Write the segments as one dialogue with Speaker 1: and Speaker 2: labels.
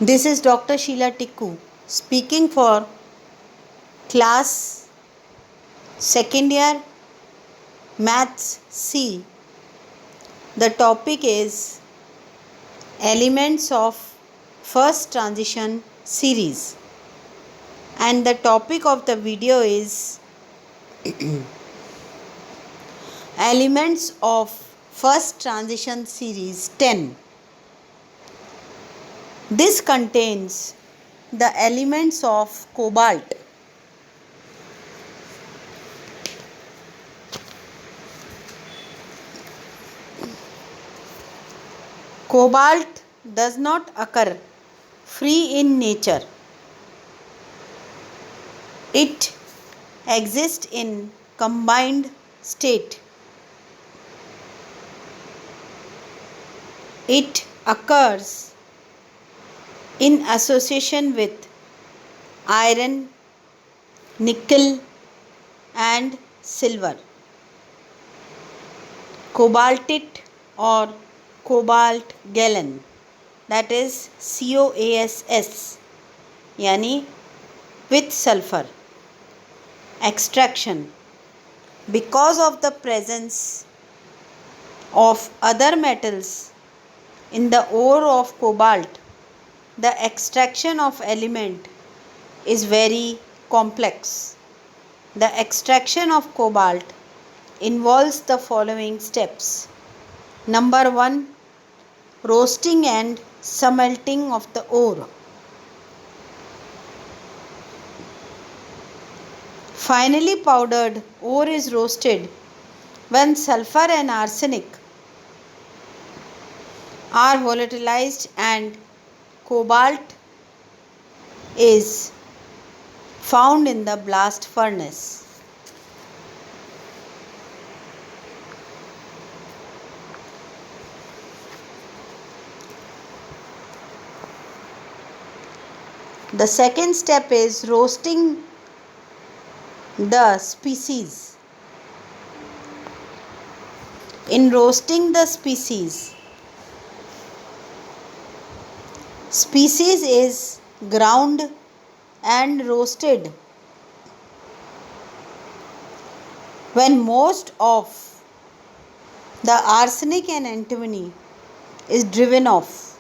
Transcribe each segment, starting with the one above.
Speaker 1: This is Dr. Sheila Tikku speaking for class second year maths C. The topic is elements of first transition series and the topic of the video is elements of first transition series 10. This contains the elements of cobalt, cobalt does not occur free in nature. It exists in combined state. It occurs in association with iron, nickel and silver. Cobaltite or cobalt galon, that is COASS, yani with sulfur. Extraction. Because of the presence of other metals in the ore of cobalt, the extraction of element is very complex. The extraction of cobalt involves the following steps. Number 1, roasting and smelting of the ore. Finely powdered ore is roasted when sulfur and arsenic are volatilized and cobalt is found in the blast furnace. The second step is roasting the species. In roasting the species is ground and roasted when most of the arsenic and antimony is driven off,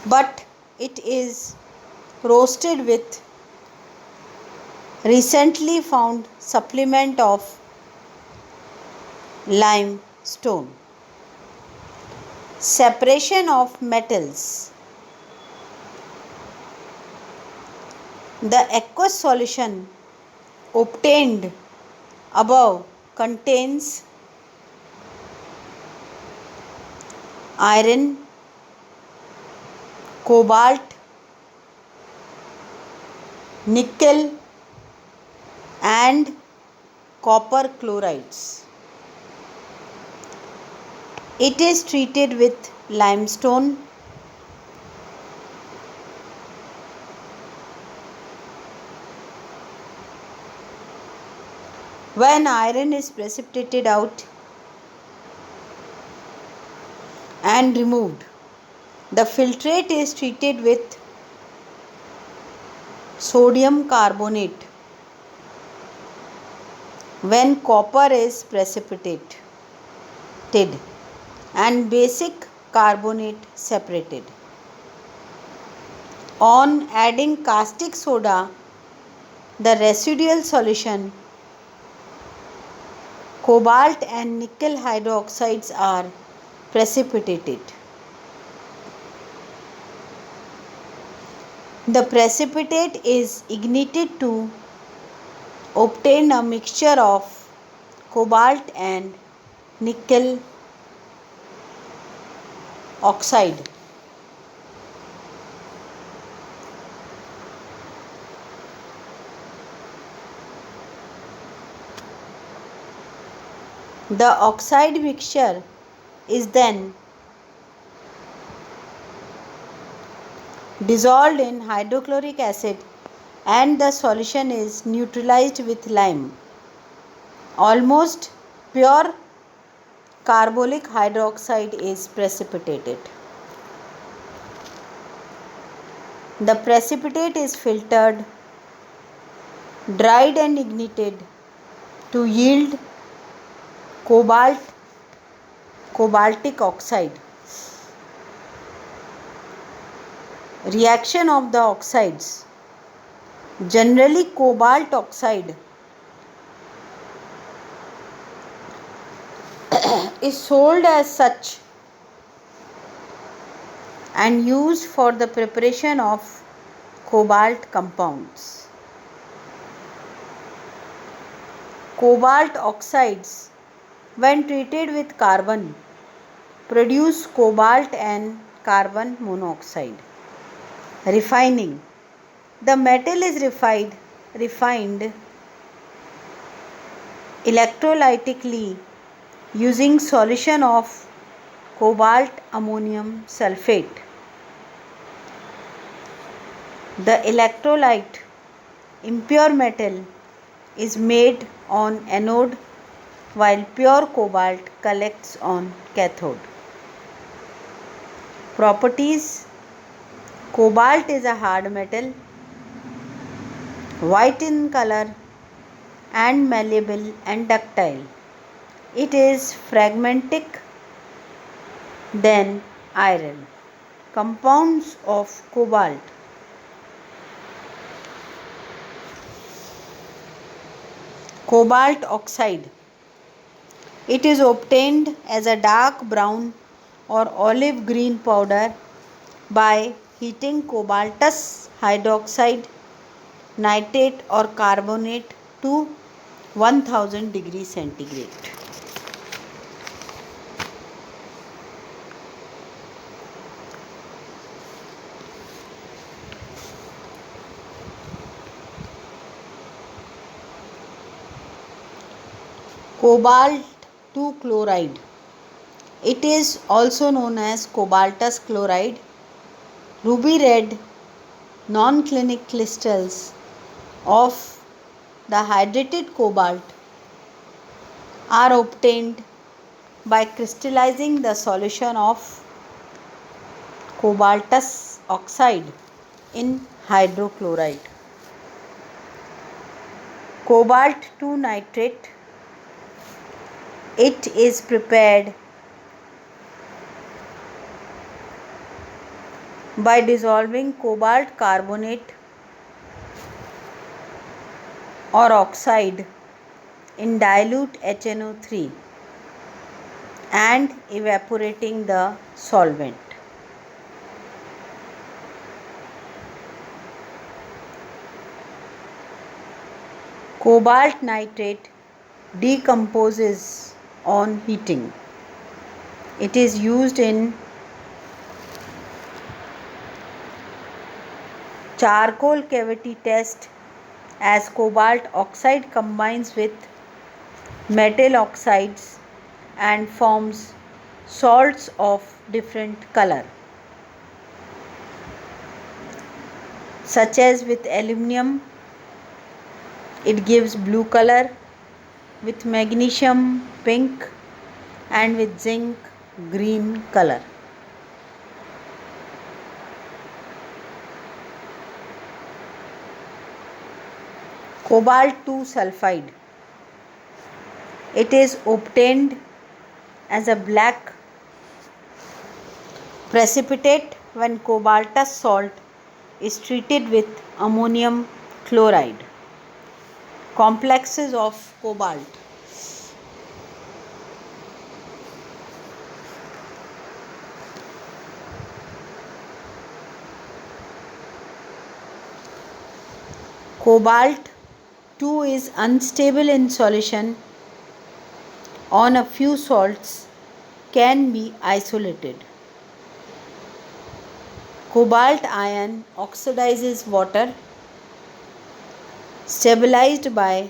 Speaker 1: but it is roasted with recently found supplement of limestone. Separation of metals. The aqueous solution obtained above contains iron, cobalt, nickel and copper chlorides. It is treated with limestone. When iron is precipitated out and removed, the filtrate is treated with sodium carbonate. When copper is precipitated and basic carbonate separated. On adding caustic soda, the residual solution, cobalt and nickel hydroxides are precipitated. The precipitate is ignited to obtain a mixture of cobalt and nickel oxide. The oxide mixture is then dissolved in hydrochloric acid and the solution is neutralized with lime. Almost pure carbolic hydroxide is precipitated. The precipitate is filtered, dried and ignited to yield cobaltic oxide. Reaction of the oxides. Generally, cobalt oxide is sold as such and used for the preparation of cobalt compounds. Cobalt oxides, when treated with carbon, produce cobalt and carbon monoxide. Refining. The metal is refined electrolytically using solution of cobalt ammonium sulfate. The electrolyte, impure metal, is made on anode while pure cobalt collects on cathode. Properties. Cobalt is a hard metal, white in color and malleable and ductile. It is fragmentic than iron. Compounds of cobalt. Cobalt oxide. It is obtained as a dark brown or olive green powder by heating cobaltous hydroxide, nitrate or carbonate to 1000 degrees centigrade. Cobalt 2 chloride. It is also known as cobaltous chloride. Ruby red non-clinic crystals of the hydrated cobalt are obtained by crystallizing the solution of cobaltous oxide in hydrochloride. Cobalt 2 nitrate. It is prepared by dissolving cobalt carbonate or oxide in dilute HNO3 and evaporating the solvent. Cobalt nitrate decomposes on heating. It is used in charcoal cavity test as cobalt oxide combines with metal oxides and forms salts of different color, such as with aluminum it gives blue color, with magnesium pink, and with zinc green color. Cobalt 2 sulfide. It is obtained as a black precipitate when cobaltous salt is treated with ammonium chloride. Complexes of cobalt. Cobalt 2 is unstable in solution on a few salts, can be isolated. Cobalt ion oxidizes water, stabilized by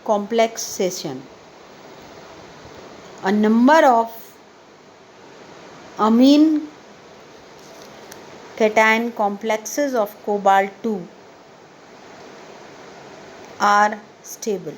Speaker 1: complexation. A number of amine cation complexes of cobalt 2 are stable.